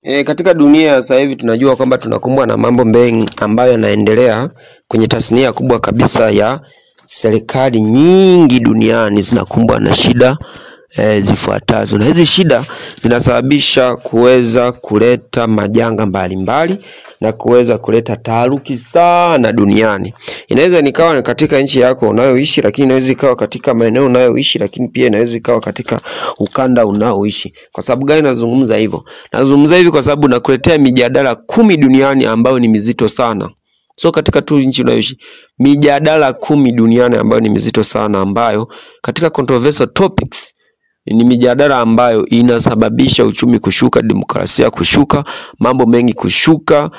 Katika dunia sasa hivi tunajua kwamba tunakumbwa na mambo mengi ambayo yanaendelea kwenye tasnia kubwa kabisa ya serikali nyingi duniani zinakumbwa na shida zifuatazo. Na hizi shida zinasababisha kuweza kuleta majanga mbalimbali na kuweza kuleta taharuki sana duniani. Inaweza nikawa katika nchi yako unayoishi, lakini inaweza ikawa katika maeneo unayoishi, lakini pia inaweza ikawa katika ukanda unaoishi. Kwa sababu gani nazungumza hivyo? Nazungumza hivi kwa sababu nakuletea mijadala 10 duniani ambayo ni mizito sana. So katika tu nchi unayoishi, mijadala 10 duniani ambayo ni mizito sana, ambayo katika controversial topics ni mijadala ambayo inasababisha uchumi kushuka, demokrasia kushuka, mambo mengi kushuka,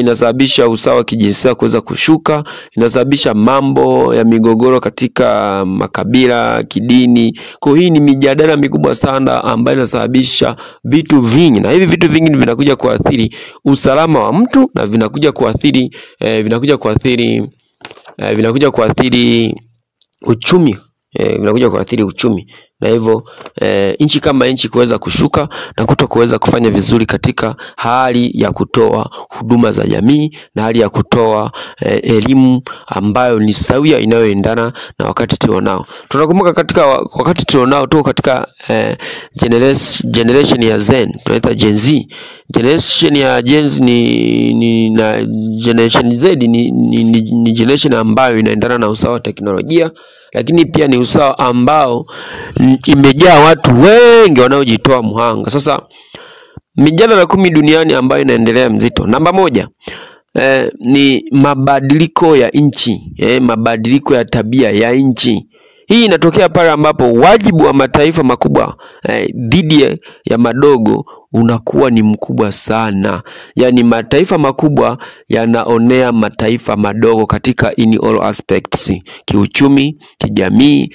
inasababisha usawa kijinsia kuweza kushuka, inasababisha mambo ya migogoro katika makabila, kidini. Kwa hii ni mijadala mikubwa sana ambayo inasababisha vitu vingi, na hivi vitu vingi vinakuja kuathiri usalama wa mtu, na vinakuja kuathiri uchumi. Vinakuja kuathiri uchumi, na hivyo nchi kama nchi kuweza kushuka na kuweza kufanya vizuri katika hali ya kutoa huduma za jamii na hali ya kutoa elimu ambayo ni sawia, inayoendana na wakati tulionao. Tunakumbuka katika wakati tulionao tuko katika generation ya Zen, tunaita Gen Z. Generation ya Gen Z na Generation Z ni generation ambayo inaendana na usawa wa teknolojia, lakini pia ni usawa ambao imejaa watu wengi wanaojitoa muhanga. Sasa mijadala 10 duniani ambayo inaendelea mzito. Namba 1 ni mabadiliko ya nchi, mabadiliko ya tabia ya nchi. Hii inatokea pale ambapo wajibu wa mataifa makubwa dhidi ya madogo unakuwa ni mkubwa sana. Yani mataifa makubwa yanaonea mataifa madogo katika in all aspects: kiuchumi, kijamii,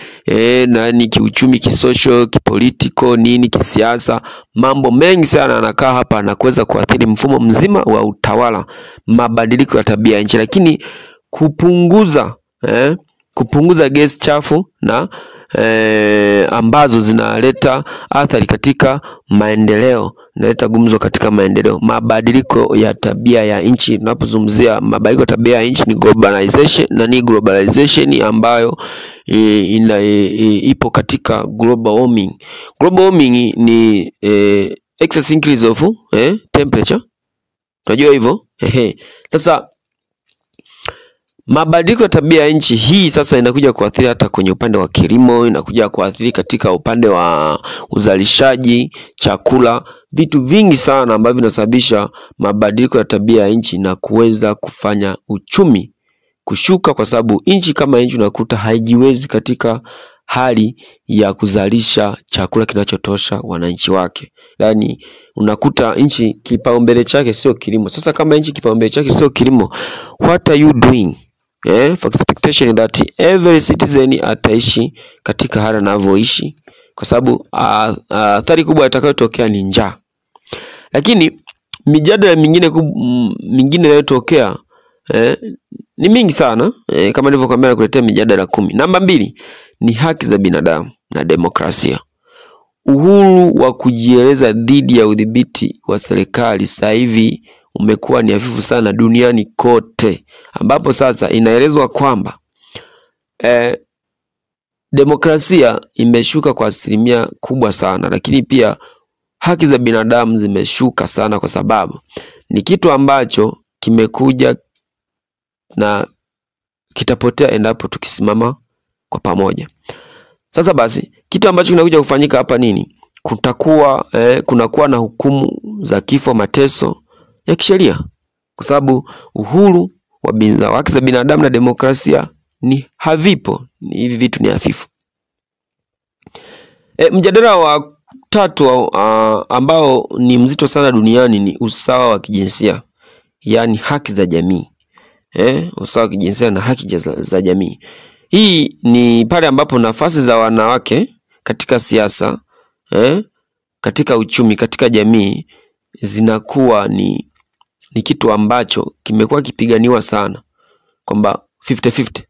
kiuchumi, kisocial, kipolitiko, kisiasa. Mambo mengi sana yanakaa hapa na kuweza kuathiri mfumo mzima wa utawala, mabadiliko ya tabia ya nchi. Lakini kupunguza gesi chafu na ambazo zinaleta athari katika maendeleo, inaleta gumzo katika maendeleo. Mabadiliko ya tabia ya nchi, tunapozungumzia mabadiliko ya tabia ya nchi ni globalization ambayo ipo katika global warming. Global warming ni excess increase of temperature, tunajua hivyo. Sasa mabadiliko ya tabia ya nchi hii sasa inakuja kuathiri hata kwenye upande wa kilimo, inakuja kuathiri katika upande wa uzalishaji chakula, vitu vingi sana ambavyo vinasababisha mabadiliko ya tabia ya nchi na kuweza kufanya uchumi kushuka, kwa sababu nchi kama nchi unakuta haijiwezi katika hali ya kuzalisha chakula kinachotosha wananchi wake. Yani unakuta nchi kipaumbele chake sio kilimo. Sasa kama nchi kipaumbele chake sio kilimo, what are you doing? For expectation that every citizen ataishi katika hali anavyoishi, kwa sababu athari kubwa itakayotokea ni njaa. Lakini mijadala mingine inayotokea ni mingi sana, kama nilivyokuambia nakuletea mijadala 10. Namba 2 ni haki za binadamu na demokrasia. Uhuru wa kujieleza dhidi ya udhibiti wa serikali sasa hivi umekuwa ni hafifu sana duniani kote, ambapo sasa inaelezwa kwamba demokrasia imeshuka kwa asilimia kubwa sana, lakini pia haki za binadamu zimeshuka sana, kwa sababu ni kitu ambacho kimekuja na kitapotea endapo tukisimama kwa pamoja. Sasa basi kitu ambacho kinakuja kufanyika hapa nini? Kunakuwa na hukumu za kifo, mateso ya kisheria, kwa sababu uhuru wa haki za binadamu na demokrasia ni havipo. Hivi vitu ni hafifu. Mjadala wa 3 ambao ni mzito sana duniani ni usawa wa kijinsia, yani haki za jamii. Usawa wa kijinsia na haki za jamii. Hii ni pale ambapo nafasi za wanawake katika siasa, katika uchumi, katika jamii zinakuwa ni kitu ambacho kimekuwa kipiganiwa sana, kwamba 50-50,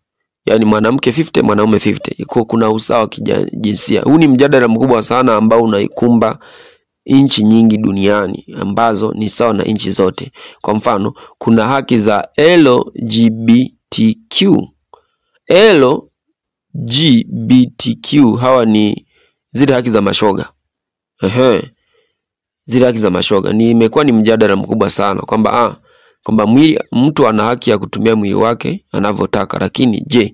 yani mwanamke 50, mwanaume 50. Kuna usawa wa kijinsia. Huu ni mjadala mkubwa sana ambao unaikumba nchi nyingi duniani ambazo ni sawa na nchi zote. Kwa mfano, kuna haki za LGBTQ. LGBTQ hawa ni zile haki za mashoga. Zile haki za mashoga imekuwa ni mjadala mkubwa sana kwamba mtu ana haki ya kutumia mwili wake anavyotaka, lakini je,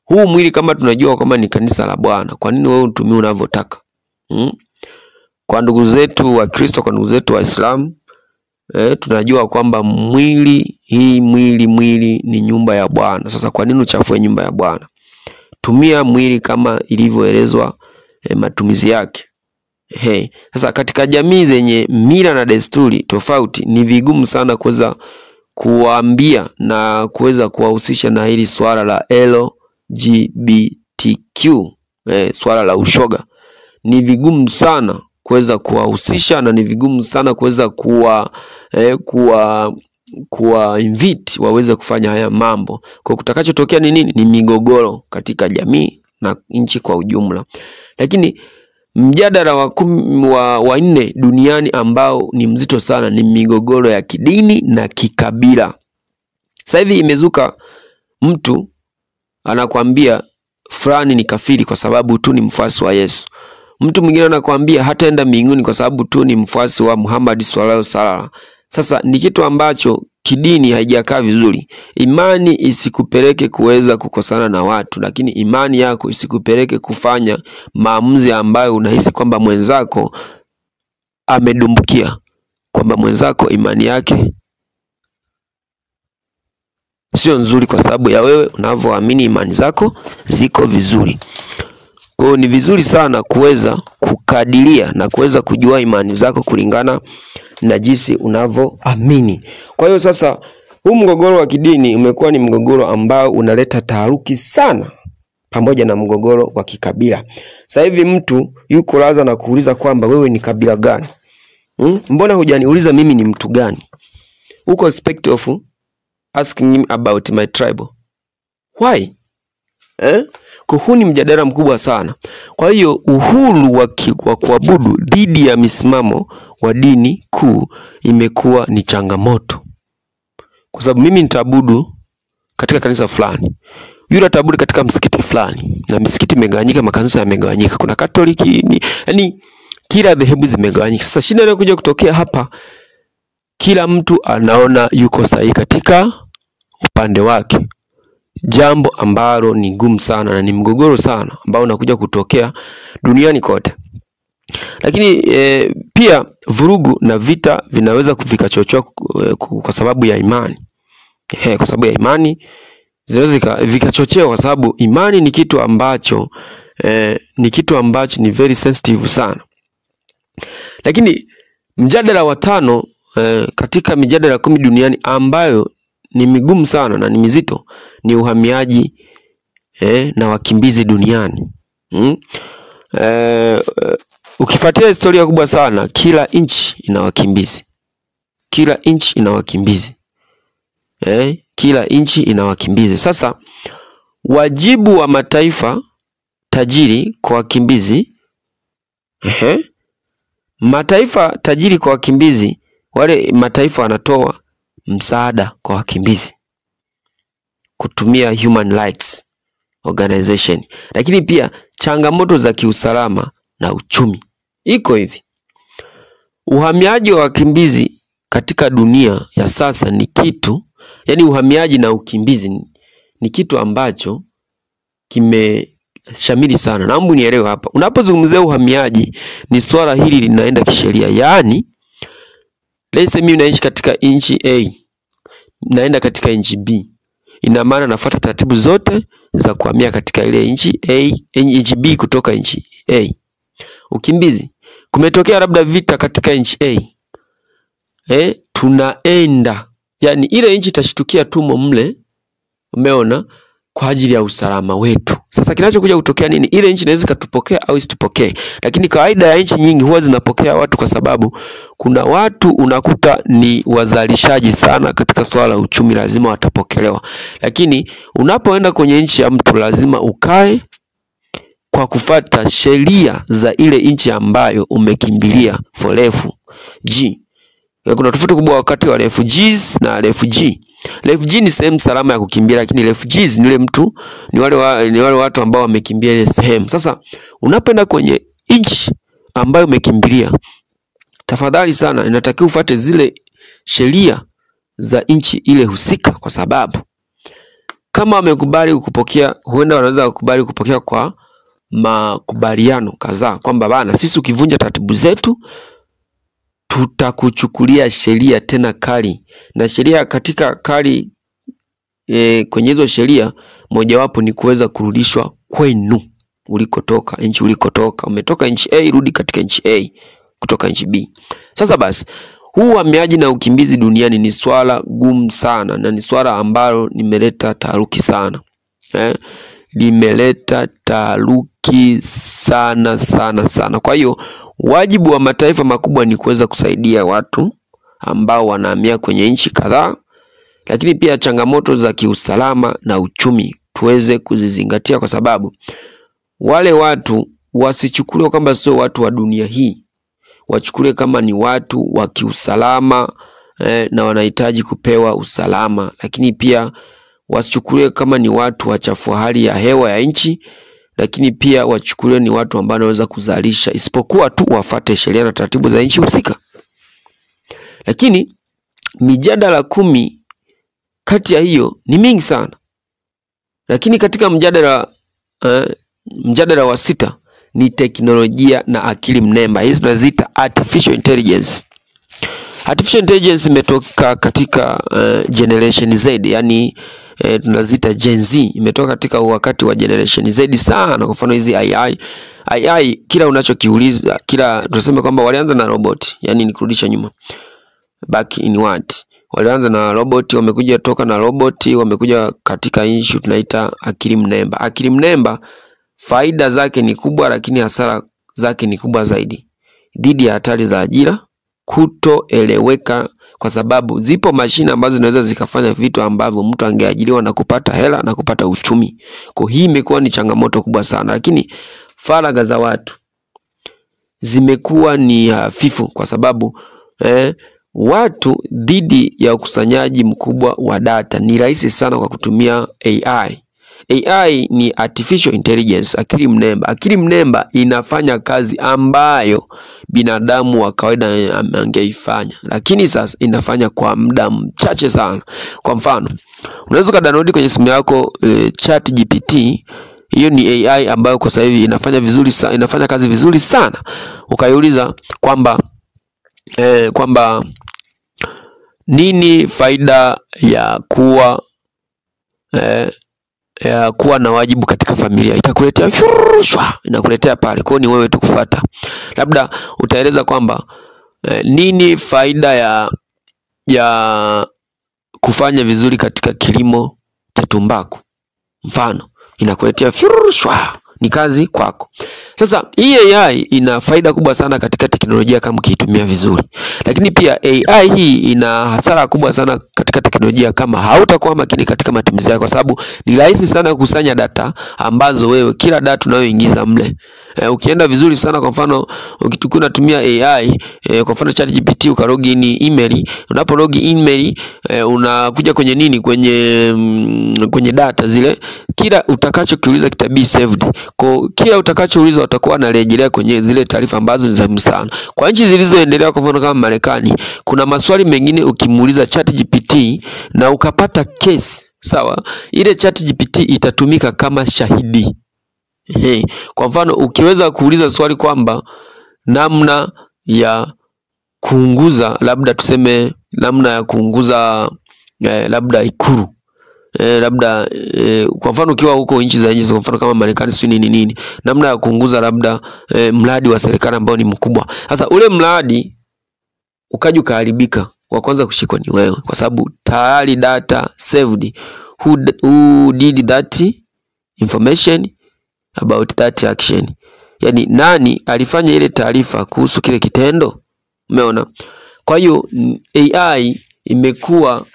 huu mwili kama tunajua kwamba ni kanisa la Bwana, kwa nini wewe utumie unavyotaka? Kwa ndugu zetu wa Kristo, kwa ndugu zetu wa Islam, tunajua kwamba mwili ni nyumba ya Bwana. Sasa kwa nini uchafue nyumba ya Bwana? Tumia mwili kama ilivyoelezwa matumizi yake. Sasa katika jamii zenye mila na desturi tofauti, ni vigumu sana kuweza kuwaambia na kuweza kuwahusisha na hili swala la LGBTQ, swala la ushoga. Ni vigumu sana kuweza kuwahusisha na ni vigumu sana kuweza kuwa invite waweze kufanya haya mambo. Kwa kutakachotokea ni nini? Ni migogoro katika jamii na nchi kwa ujumla. Lakini mjadala wa 4 duniani ambao ni mzito sana ni migogoro ya kidini na kikabila. Sasa hivi imezuka, mtu anakuambia fulani ni kafiri kwa sababu tu ni mfuasi wa Yesu. Mtu mwingine anakuambia hataenda mbinguni kwa sababu tu ni mfuasi wa Muhammad sallallahu alaihi wasallam. Sasa ni kitu ambacho kidini haijakaa vizuri. Imani isikupeleke kuweza kukosana na watu, lakini imani yako isikupeleke kufanya maamuzi ambayo unahisi kwamba mwenzako amedumbukia, kwamba mwenzako imani yake sio nzuri kwa sababu ya wewe unavyoamini imani zako ziko vizuri. Kwa hiyo ni vizuri sana kuweza kukadiria na kuweza kujua imani zako kulingana na jinsi unavyoamini. Kwa hiyo sasa, huu mgogoro wa kidini umekuwa ni mgogoro ambao unaleta taharuki sana, pamoja na mgogoro wa kikabila. Sasa hivi mtu yuko laza na kuuliza kwamba wewe ni kabila gani? Mbona hujaniuliza mimi ni mtu gani? Uko expect of asking him about my tribe. Why? Huu ni mjadala mkubwa sana. Kwa hiyo uhuru wa kuabudu dhidi ya misimamo wa dini kuu imekuwa ni changamoto. Kwa sababu mimi nitaabudu katika kanisa fulani, yule ataabudu katika msikiti fulani, na misikiti imegawanyika, makanisa yamegawanyika. Kuna Katoliki, yani kila dhehebu zimegawanyika. Sasa shida inayokuja kutokea hapa, kila mtu anaona yuko sahihi katika upande wake. Jambo ambalo ni gumu sana na ni mgogoro sana ambao unakuja kutokea duniani kote. Lakini pia vurugu na vita vinaweza vikachochewa kwa sababu ya imani. Kwa sababu ya imani zinaweza vikachochewa kwa sababu imani ni kitu ambacho ni very sensitive sana. Lakini mjadala wa 5 katika mijadala 10 duniani ambayo ni migumu sana na ni mizito ni uhamiaji na wakimbizi duniani. Ukifuatia historia kubwa sana, kila nchi ina wakimbizi. Kila nchi ina wakimbizi. Kila nchi ina wakimbizi. Sasa wajibu wa mataifa tajiri kwa wakimbizi, mataifa tajiri kwa wakimbizi, wale mataifa wanatoa msaada kwa wakimbizi kutumia human rights organization. Lakini pia changamoto za kiusalama na uchumi. Iko hivi, uhamiaji wa wakimbizi katika dunia ya sasa ni kitu, yani uhamiaji na ukimbizi ni kitu ambacho kimeshamiri sana. Naomba nielewe hapa, unapozungumzia uhamiaji ni swala hili linaenda kisheria. Yani let's say mimi naishi katika nchi A, naenda katika nchi B, ina maana nafuata taratibu zote za kuhamia katika ile nchi A, nchi B kutoka nchi A. Ukimbizi, kumetokea labda vita katika nchi A, tunaenda, yani ile nchi itashtukia tumo mle, umeona, kwa ajili ya usalama wetu. Sasa kinachokuja kutokea nini? Ile nchi inaweza katupokea au isitupokee. Lakini kawaida ya nchi nyingi huwa zinapokea watu kwa sababu kuna watu unakuta ni wazalishaji sana katika swala la uchumi, lazima watapokelewa. Lakini unapoenda kwenye nchi ya mtu lazima ukae kwa kufata sheria za ile nchi ambayo umekimbilia for refugee. Kuna tofauti kubwa wakati wa refugees na refugee. Refugee ni sehemu salama ya kukimbia, lakini refugees ni wale watu ambao wamekimbia ile sehemu. Sasa unapoenda kwenye nchi ambayo umekimbilia, tafadhali sana inatakiwa ufuate zile sheria za nchi ile husika, kwa sababu kama wamekubali kukupokea, huenda wanaweza kukubali kupokea kwa makubaliano kadhaa kwamba bana, sisi ukivunja taratibu zetu tutakuchukulia sheria tena kali. Na sheria katika kali kwenye hizo sheria mojawapo ni kuweza kurudishwa kwenu ulikotoka, nchi ulikotoka. Umetoka nchi A, rudi katika nchi A kutoka nchi B. Sasa basi, huu uhamiaji na ukimbizi duniani ni swala gumu sana, na ni swala ambalo limeleta taharuki sana. Limeleta taharuki sana. Kwa hiyo wajibu wa mataifa makubwa ni kuweza kusaidia watu ambao wanahamia kwenye nchi kadhaa, lakini pia changamoto za kiusalama na uchumi tuweze kuzizingatia, kwa sababu wale watu wasichukuliwe kwamba sio watu wa dunia hii, wachukuliwe kama ni watu wa kiusalama na wanahitaji kupewa usalama, lakini pia wasichukuliwe kama ni watu wachafua hali ya hewa ya nchi, lakini pia wachukuliwe ni watu ambao wanaweza kuzalisha, isipokuwa tu wafuate sheria na taratibu za nchi husika. Lakini mijadala 10 kati ya hiyo ni mingi sana, lakini katika mjadala wa 6 ni teknolojia na akili mnemba. Hizi tunaziita artificial intelligence. Artificial intelligence imetoka katika generation Z, yani tunaziita Gen Z. Imetoka katika wakati wa generation Z sana. Kwa mfano hizi AI kila unachokiuliza, tunasema kwamba walianza na robot, yani ni kurudisha nyuma, back inward. Walianza na robot, wamekuja toka na robot, wamekuja katika issue tunaita akili mnemba. Akili mnemba faida zake ni kubwa, lakini hasara zake ni kubwa zaidi. Dhidi ya hatari za ajira, kutoeleweka, kwa sababu zipo mashine ambazo zinaweza zikafanya vitu ambavyo mtu angeajiriwa na kupata hela na kupata uchumi. Kwa hii imekuwa ni changamoto kubwa sana. Lakini faragha za watu zimekuwa ni hafifu, kwa sababu watu dhidi ya ukusanyaji mkubwa wa data ni rahisi sana kwa kutumia AI. AI ni artificial intelligence, akili mnemba. Akili mnemba inafanya kazi ambayo binadamu wa kawaida angeifanya, lakini sasa inafanya kwa muda mchache sana. Kwa mfano, unaweza kudownload kwenye simu yako ChatGPT. Hiyo ni AI ambayo kwa sasa hivi inafanya kazi vizuri sana. Ukaiuliza kwamba nini faida ya kuwa na wajibu katika familia, itakuletea inakuletea pale. Kwa hiyo ni wewe tu kufuata. Labda utaeleza kwamba nini faida ya kufanya vizuri katika kilimo cha tumbaku, mfano inakuletea ni kazi kwako. Sasa hii AI ina faida kubwa sana katika teknolojia kama ukiitumia vizuri, lakini pia AI hii ina hasara kubwa sana katika teknolojia kama hautakuwa makini katika matumizi yake, kwa sababu ni rahisi sana kukusanya data ambazo wewe kila data unayoingiza mle ukienda vizuri sana. Kwa mfano ukitukuwa unatumia AI kwa mfano ChatGPT, ukalogin email, unapo login email unakuja kwenye nini, kwenye data zile, kila utakachokiuliza kitabii saved. Kwa kila utakachoulizwa utakuwa unarejelea kwenye zile taarifa ambazo ni za msana. Kwa nchi zilizoendelea, kwa mfano kama Marekani, kuna maswali mengine ukimuuliza ChatGPT na ukapata case sawa, ile ChatGPT itatumika kama shahidi. Kwa mfano ukiweza kuuliza swali kwamba namna ya kuunguza, labda tuseme namna ya kuunguza labda Ikulu, labda kwa mfano ukiwa huko nchi za nje, kwa mfano kama Marekani sio nini, namna ya kuunguza labda mradi wa serikali ambao ni mkubwa. Sasa ule mradi ukaja ukaharibika, wa kwanza kushikwa ni wewe, kwa sababu tayari data saved. Who did that information about that action, yani nani alifanya ile taarifa kuhusu kile kitendo. Umeona? Kwa hiyo AI imekuwa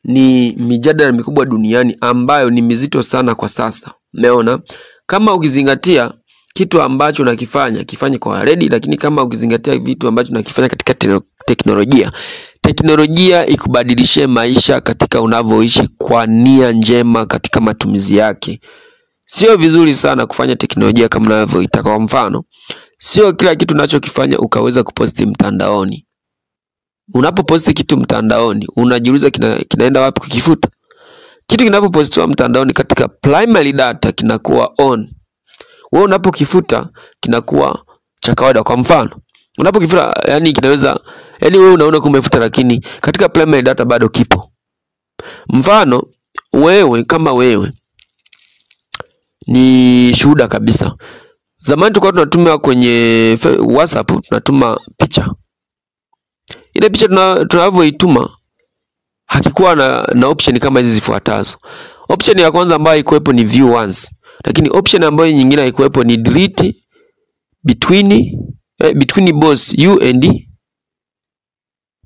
ni mijadala mikubwa duniani ambayo ni mizito sana kwa sasa. Umeona? Kama ukizingatia kitu ambacho unakifanya, kifanye kwa weledi, lakini kama ukizingatia vitu ambacho unakifanya katika teknolojia ikubadilishe maisha katika unavyoishi kwa nia njema katika matumizi yake. Sio vizuri sana kufanya teknolojia kama unavyoitaka. Kwa mfano, sio kila kitu unachokifanya ukaweza kuposti mtandaoni. Unapoposti kitu mtandaoni, unajiuliza kinaenda wapi kukifuta? Kitu kinapopostiwa mtandaoni katika primary data kinakuwa on. Wewe unapokifuta kinakuwa cha kawaida. Kwa mfano, unapokifuta wewe unaona kumefuta, lakini katika primary data bado kipo. Mfano, kama wewe ni shuhuda kabisa. Zamani tulikuwa tunatuma kwenye WhatsApp, tunatuma picha. Ile picha tunavyoituma hakikuwa na option kama hizi zifuatazo. Option ya kwanza ambayo ikuwepo ni view once. Lakini option ambayo nyingine haikuwepo ni delete between both you and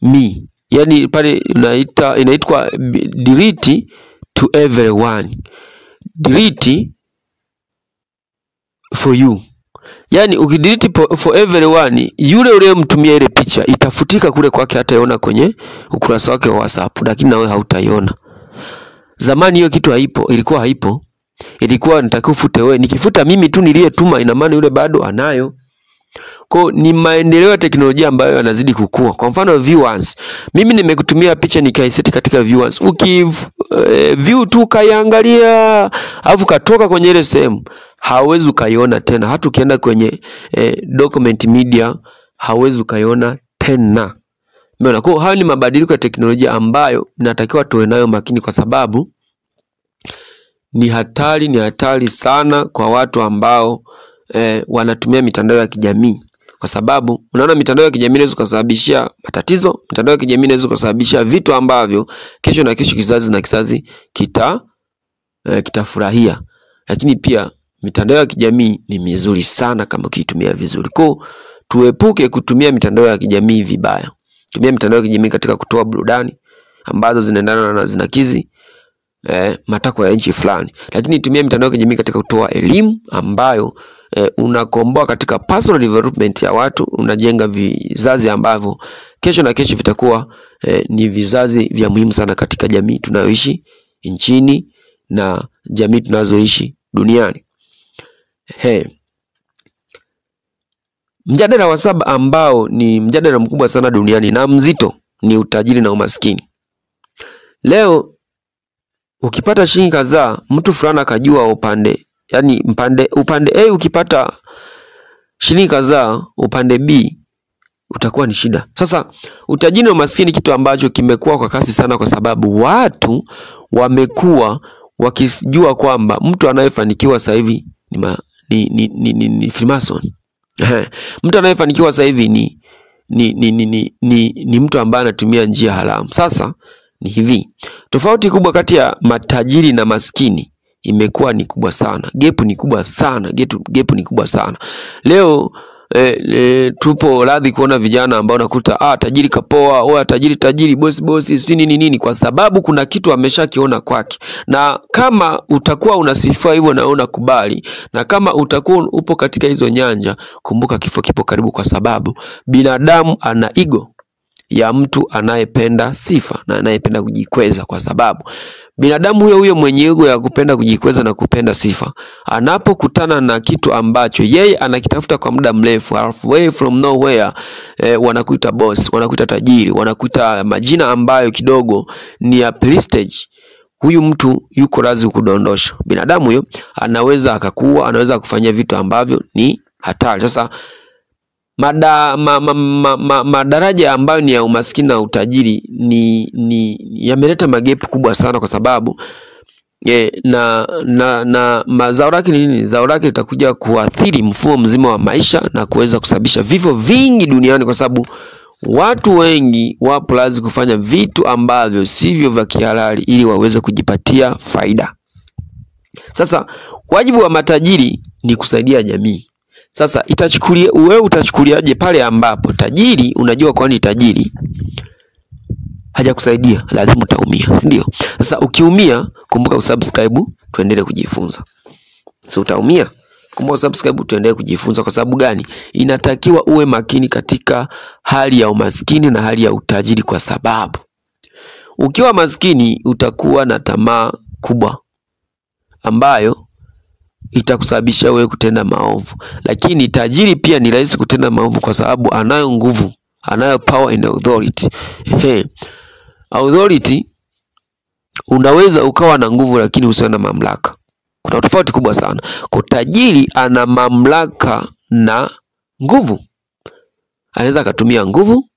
me. Yani pale inaitwa delete to everyone. Delete for you. Yani ukidelete for everyone, yule uliyemtumia ile picha itafutika kule kwake, hataiona kwenye ukurasa wake wa WhatsApp, lakini nawe hautaiona. Zamani hiyo kitu ilikuwa haipo. Ilikuwa nitakiwa ufute wewe. Nikifuta mimi tu niliyetuma, ina maana yule bado anayo. Kwa ni maendeleo ya teknolojia ambayo yanazidi kukua. Kwa mfano view once. Mimi nimekutumia picha nikaiseti katika view once. View tu kaiangalia, alafu katoka kwenye ile sehemu, hauwezi ukaiona tena. Hata ukienda kwenye document media hauwezi ukaiona tena. Umeona? Kwa hayo ni mabadiliko ya teknolojia ambayo natakiwa tuwe nayo makini, kwa sababu ni hatari sana kwa watu ambao wanatumia mitandao ya kijamii. Kwa sababu unaona mitandao ya kijamii inaweza kusababishia matatizo, mitandao ya kijamii inaweza kusababishia vitu ambavyo kesho na kesho kizazi na kizazi kitafurahia. Lakini pia mitandao ya kijamii ni mizuri sana kama ukiitumia vizuri. Kwa tuepuke kutumia mitandao ya kijamii vibaya. Tumia mitandao ya kijamii katika kutoa burudani ambazo zinaendana na zinakizi matakwa ya nchi fulani. Lakini tumia mitandao ya kijamii katika kutoa elimu ambayo unakomboa katika personal development ya watu, unajenga vizazi ambavyo kesho na kesho vitakuwa ni vizazi vya muhimu sana katika jamii tunayoishi nchini na jamii tunazoishi duniani. Mjadala wa 7 ambao ni mjadala mkubwa sana duniani na mzito ni utajiri na umaskini. Leo ukipata shilingi kadhaa, mtu fulani akajua upande A ukipata shilingi kadhaa, upande B utakuwa ni shida. Sasa utajiri na umaskini kitu ambacho kimekuwa kwa kasi sana, kwa sababu watu wamekuwa wakijua kwamba mtu anayefanikiwa sasa hivi ni Freemason. Mtu anayefanikiwa sasa hivi ni mtu ambaye anatumia njia haramu. Sasa ni hivi, tofauti kubwa kati ya matajiri na maskini imekuwa ni kubwa sana. Gap ni kubwa sana. Gap ni kubwa sana. Leo tupo radhi kuona vijana ambao nakuta tajiri kapoa, tajiri bosi si nini, kwa sababu kuna kitu ameshakiona kwake. Na kama utakuwa unasifiwa hivyo na unakubali, na kama utakuwa upo katika hizo nyanja, kumbuka kifo kipo karibu, kwa sababu binadamu ana ego ya mtu anayependa sifa na anayependa kujikweza. Kwa sababu binadamu huyo mwenye ego ya kupenda kujikweza na kupenda sifa, anapokutana na kitu ambacho yeye anakitafuta kwa muda mrefu, halfway from nowhere, wanakuita boss, wanakuita tajiri, wanakuita majina ambayo kidogo ni ya prestige, huyu mtu yuko radhi kudondosha. Binadamu huyo anaweza akakuwa, anaweza kufanya vitu ambavyo ni hatari. Sasa madaraja ambayo ni ya umaskini na utajiri ni yameleta magepu kubwa sana, kwa sababu na mazao yake ni nini? Zao lake litakuja kuathiri mfumo mzima wa maisha na kuweza kusababisha vifo vingi duniani, kwa sababu watu wengi wapo lazima kufanya vitu ambavyo sivyo vya kihalali ili waweze kujipatia faida. Sasa wajibu wa matajiri ni kusaidia jamii. Sasa wewe utachukuliaje pale ambapo tajiri, unajua kwani tajiri hajakusaidia, lazima utaumia, si ndio? Sasa ukiumia, kumbuka usubscribe, tuendelee kujifunza. So utaumia. Kumbe subscribe, tuendelee kujifunza. Kwa sababu gani? Inatakiwa uwe makini katika hali ya umaskini na hali ya utajiri, kwa sababu ukiwa maskini utakuwa na tamaa kubwa ambayo itakusababisha wewe kutenda maovu. Lakini tajiri pia ni rahisi kutenda maovu kwa sababu anayo nguvu, anayo power and authority. Authority, unaweza ukawa na nguvu lakini usiwe na mamlaka. Kuna tofauti kubwa sana. Kwa tajiri ana mamlaka na nguvu. Anaweza akatumia nguvu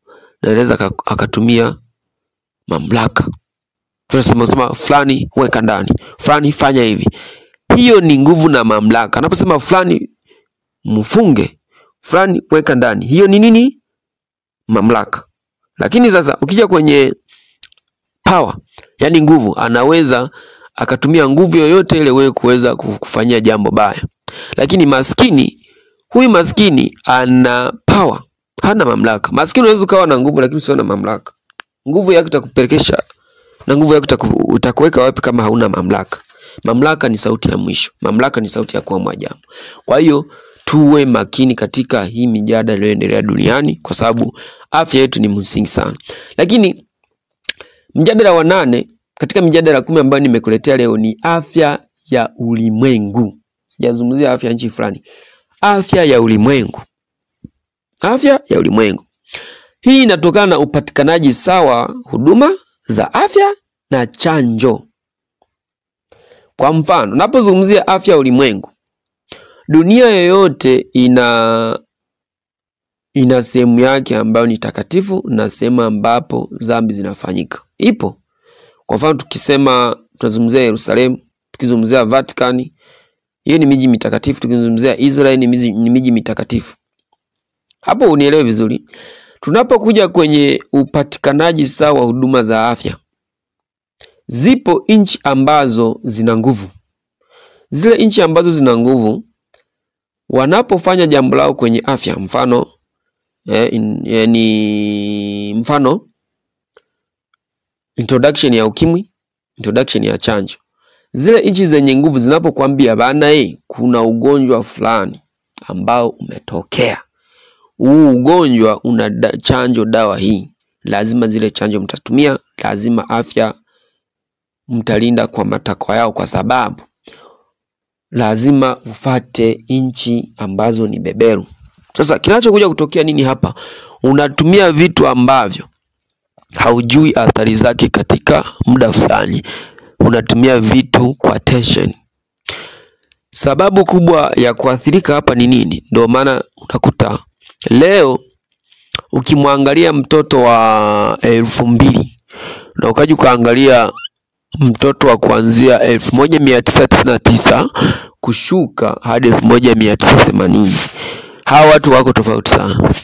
na anaweza akatumia mamlaka. Tunasema fulani weka ndani, fulani fanya hivi. Hiyo ni nguvu na mamlaka. Anaposema fulani mfunge, fulani weka ndani, hiyo ni nini? Mamlaka. Lakini sasa ukija kwenye power, yani nguvu, anaweza akatumia nguvu yoyote ile wewe kuweza kufanyia jambo baya. Lakini maskini, huyu maskini ana power, hana mamlaka. Maskini unaweza ukawa na nguvu lakini sio na mamlaka. Nguvu yako itakupelekesha na nguvu yako itakuweka wapi kama hauna mamlaka? Mamlaka ni sauti ya mwisho. Mamlaka ni sauti ya kuamua jambo. Kwa hiyo tuwe makini katika hii mijadala inayoendelea duniani, kwa sababu afya yetu ni msingi sana. Lakini mjadala wa 8 katika mijadala 10 ambayo nimekuletea leo ni afya ya ulimwengu. Sijazungumzia afya nchi fulani. Afya ya ulimwengu. Afya ya ulimwengu. Hii inatokana na upatikanaji sawa huduma za afya na chanjo. Kwa mfano, napozungumzia afya ya ulimwengu, dunia yoyote ina sehemu yake ambayo ni takatifu na sehemu ambapo dhambi zinafanyika. Ipo. Kwa mfano tukisema tunazungumzia Yerusalemu, tukizungumzia Vatican, hiyo ni miji mitakatifu. Tukizungumzia Israel ni miji mitakatifu. Hapo unielewe vizuri. Tunapokuja kwenye upatikanaji sawa wa huduma za afya, zipo nchi ambazo zina nguvu. Zile nchi ambazo zina nguvu, wanapofanya jambo lao kwenye afya, mfano mfano introduction ya ukimwi, introduction ya chanjo. Zile nchi zenye nguvu zinapokuambia bana, kuna ugonjwa fulani ambao umetokea, huu ugonjwa una chanjo, dawa hii, lazima zile chanjo mtatumia, lazima afya mtalinda kwa matakwa yao, kwa sababu lazima ufate nchi ambazo ni beberu. Sasa kinachokuja kutokea nini hapa? Unatumia vitu ambavyo haujui athari zake katika muda fulani. Unatumia vitu kwa tension. Sababu kubwa ya kuathirika hapa ni nini? Ndio maana unakuta leo ukimwangalia mtoto wa 2000 na ukaja ukaangalia mtoto wa kuanzia 1999 kushuka hadi 1980, hawa watu wako tofauti sana.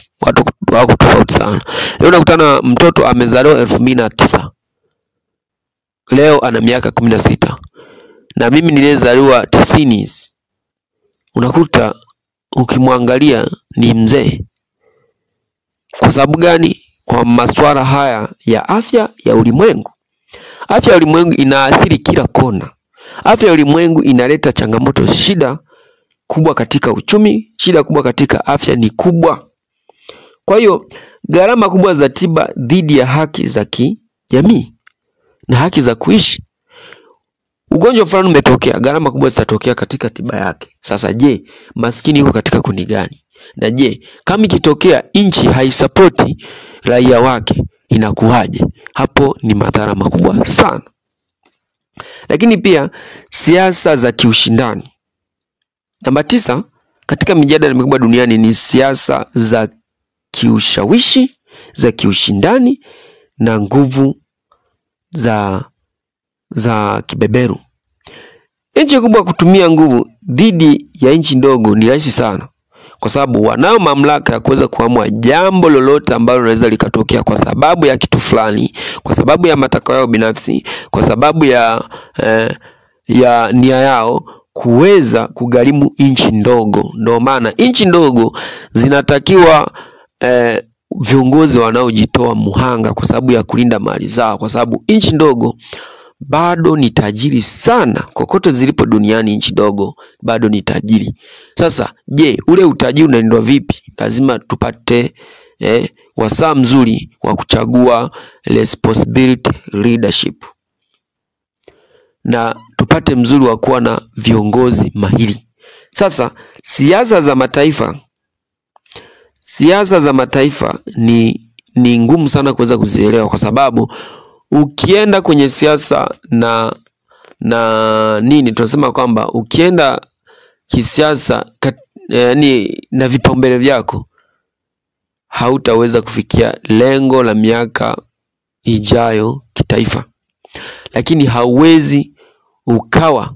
Wako tofauti sana. Leo unakutana mtoto amezaliwa 2009, leo ana miaka 16, na mimi nilizaliwa 90s. Unakuta ukimwangalia ni mzee. Kwa sababu gani? Kwa masuala haya ya afya ya ulimwengu. Afya ya ulimwengu inaathiri kila kona. Afya ya ulimwengu inaleta changamoto, shida kubwa katika uchumi, shida kubwa katika afya ni kubwa. Kwa hiyo gharama kubwa za tiba dhidi ya haki za kijamii na haki za kuishi. Ugonjwa fulani umetokea, gharama kubwa zitatokea katika tiba yake. Sasa je, maskini yuko katika kundi gani? Na je, kama ikitokea nchi haisapoti raia wake inakuwaje? Hapo ni madhara makubwa sana. Lakini pia siasa za kiushindani. Namba 9 katika mijadala mikubwa duniani ni siasa za kiushawishi, za kiushindani na nguvu za kibeberu. Nchi kubwa kutumia nguvu dhidi ya nchi ndogo ni rahisi sana, kwa sababu wanao mamlaka ya kuweza kuamua jambo lolote ambalo linaweza likatokea kwa sababu ya kitu fulani, kwa sababu ya matakwa yao binafsi, kwa sababu ya nia yao kuweza kugharimu nchi ndogo. Ndio maana nchi ndogo zinatakiwa viongozi wanaojitoa muhanga kwa sababu ya kulinda mali zao, kwa sababu nchi ndogo bado ni tajiri sana. Kokote zilipo duniani nchi dogo bado ni tajiri. Sasa je, ule utajiri unaendwa vipi? Lazima tupate wasaa mzuri wa kuchagua responsibility leadership, na tupate mzuri wa kuwa na viongozi mahiri. Sasa siasa za mataifa ni ngumu sana kuweza kuzielewa, kwa sababu ukienda kwenye siasa na nini tunasema kwamba ukienda kisiasa na vipaumbele vyako, hautaweza kufikia lengo la miaka ijayo kitaifa. Lakini hauwezi ukawa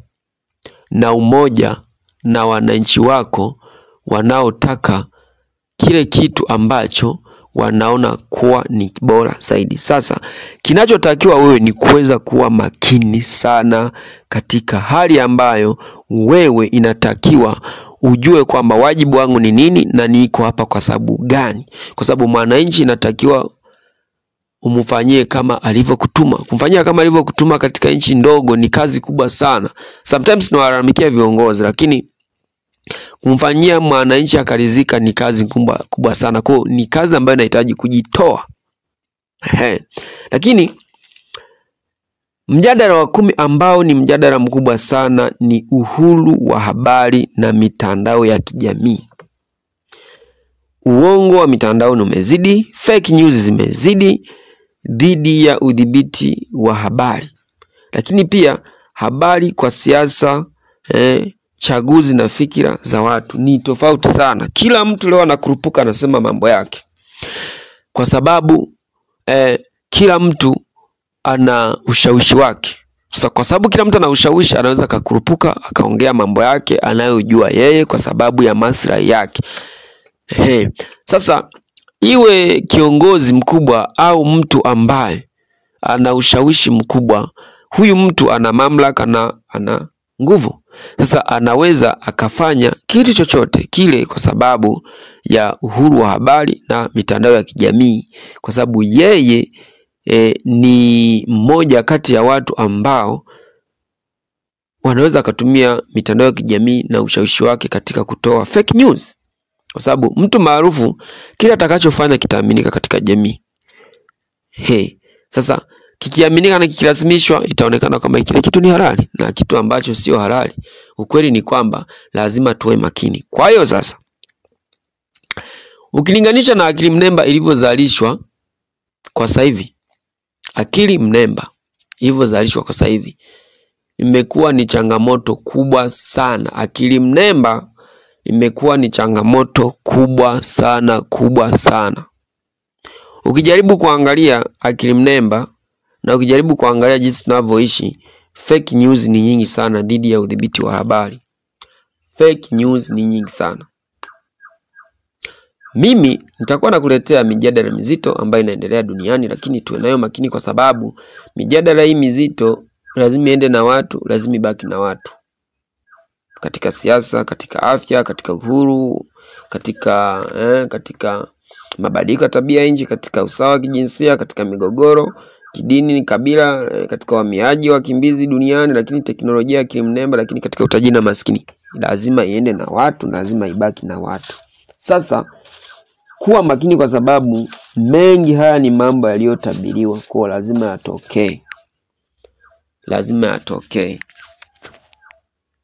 na umoja na wananchi wako wanaotaka kile kitu ambacho wanaona kuwa ni bora zaidi. Sasa kinachotakiwa wewe ni kuweza kuwa makini sana katika hali ambayo wewe inatakiwa ujue kwamba wajibu wangu ni nini na niko hapa kwa sababu gani. Kwa sababu mwananchi inatakiwa umfanyie kama alivyokutuma. Kumfanyia kama alivyokutuma katika nchi ndogo ni kazi kubwa sana. Sometimes tunawalalamikia viongozi, lakini kumfanyia mwananchi akaridhika ni kazi kubwa sana. Kwa ni kazi ambayo inahitaji kujitoa. Lakini mjadala wa 10 ambao ni mjadala mkubwa sana ni uhuru wa habari na mitandao ya kijamii. Uongo wa mitandaoni umezidi, fake news zimezidi dhidi ya udhibiti wa habari. Lakini pia habari kwa siasa, chaguzi na fikira za watu ni tofauti sana. Kila mtu leo anakurupuka anasema mambo yake, kwa sababu kila mtu ana ushawishi wake. Sasa kwa sababu kila mtu ana ushawishi, anaweza kukurupuka akaongea mambo yake anayojua yeye kwa sababu ya maslahi yake. Sasa iwe kiongozi mkubwa au mtu ambaye ana ushawishi mkubwa, huyu mtu ana mamlaka na ana nguvu. Sasa anaweza akafanya kitu chochote kile kwa sababu ya uhuru wa habari na mitandao ya kijamii, kwa sababu yeye ni mmoja kati ya watu ambao wanaweza kutumia mitandao ya kijamii na ushawishi wake katika kutoa fake news. Kwa sababu mtu maarufu kile atakachofanya kitaaminika katika jamii. Sasa kikiaminika na kikirasmishwa, itaonekana kama kile kitu ni halali, na kitu ambacho sio halali. Ukweli ni kwamba lazima tuwe makini. Kwa hiyo sasa, ukilinganisha na akili mnemba ilivyozalishwa kwa sasa hivi, akili mnemba ilivyozalishwa kwa sasa hivi imekuwa ni changamoto kubwa sana. Akili mnemba imekuwa ni changamoto kubwa sana. Ukijaribu kuangalia akili mnemba na ukijaribu kuangalia jinsi tunavyoishi, fake news ni nyingi sana dhidi ya udhibiti wa habari. Fake news ni nyingi sana. Mimi nitakuwa nakuletea mijadala mizito ambayo inaendelea duniani, lakini tuwe nayo makini, kwa sababu mijadala hii mizito lazima iende na watu, lazima ibaki na watu. Katika siasa, katika afya, katika uhuru, katika mabadiliko ya tabia nchi, katika usawa wa kijinsia, katika migogoro kidini, kabila, katika uhamiaji, wakimbizi duniani, lakini teknolojia ya kimnemba, lakini katika utajiri na maskini, lazima iende na watu, lazima ibaki na watu. Sasa kuwa makini, kwa sababu mengi haya ni mambo yaliyotabiriwa, kwa lazima yatokee.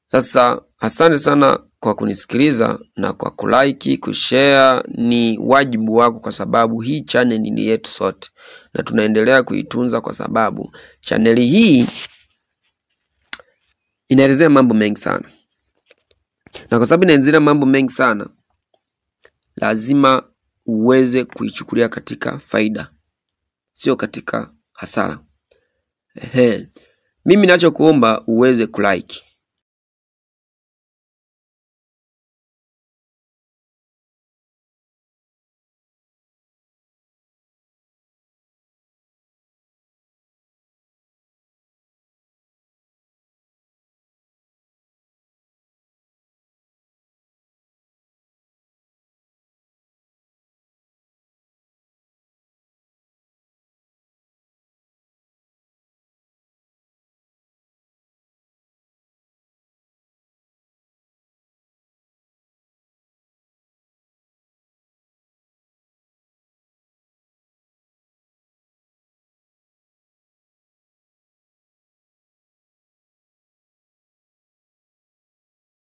Sasa asante sana kwa kunisikiliza na kwa kulike, kushare. Ni wajibu wako, kwa sababu hii channel ni yetu sote na tunaendelea kuitunza, kwa sababu channel hii inaelezea mambo mengi sana. Na kwa sababu inaelezea mambo mengi sana, lazima uweze kuichukulia katika faida, sio katika hasara. Mimi ninachokuomba uweze kulike,